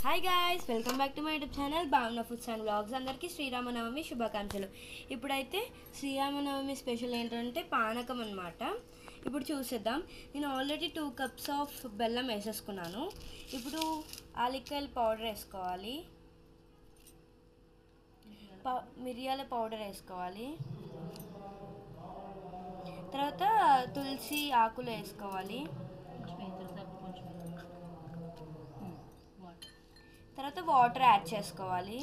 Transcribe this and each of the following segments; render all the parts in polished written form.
Hi guys, welcome back to my YouTube channel భావన foods and vlogs. అందరికీ శ్రీరామనవమి శుభాకాంక్షలు. ఇప్పుడైతే శ్రీరామనవమి స్పెషల్ ఏంటంటే పానకం అన్నమాట. ఇప్పుడు చూసేద్దాం. నేను ఆల్రెడీ 2 cups ఆఫ్ బెల్లం వేసేసుకున్నాను. ఇప్పుడు ఆలికల్ పౌడర్ వేసుకోవాలి, మిరియాల పౌడర్ వేసుకోవాలి, తర్వాత తులసి ఆకులు వేసుకోవాలి, తర్వాత వాటర్ యాడ్ చేసుకోవాలి.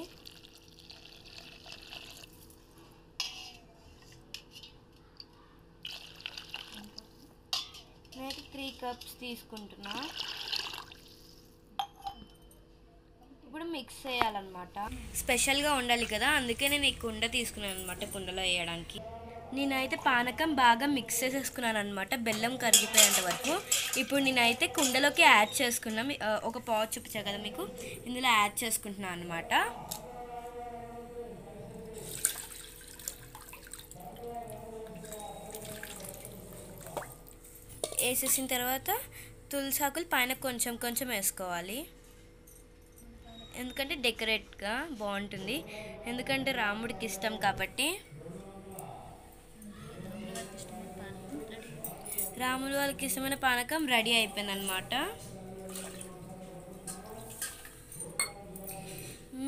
నేను 3 cups తీసుకుంటున్నా. ఇప్పుడు మిక్స్ చేయాలన్నమాట. స్పెషల్గా ఉండాలి కదా, అందుకే నేను ఈ కుండ తీసుకున్నాను అనమాట, కుండలో వేయడానికి. నేనైతే పానకం బాగా మిక్స్ చేసేసుకున్నాను అనమాట, బెల్లం కరిగిపోయేంత వరకు. ఇప్పుడు నేనైతే కుండలోకి యాడ్ చేసుకున్నాం. ఒక పావు చూపించా కదా మీకు, ఇందులో యాడ్ చేసుకుంటున్నాను అనమాట. వేసేసిన తర్వాత తులసాకులు పైన కొంచెం కొంచెం వేసుకోవాలి, ఎందుకంటే డెకరేట్గా బాగుంటుంది, ఎందుకంటే రాముడికి ఇష్టం కాబట్టి. రాములు వాళ్ళకి ఇష్టమైన పానకం రెడీ అయిపోయింది అనమాట.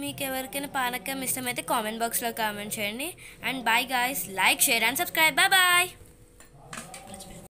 మీకు ఎవరికైనా పానకం ఇష్టమైతే కామెంట్ బాక్స్లో కామెంట్ చేయండి. And bye guys, like, share and subscribe. Bye bye.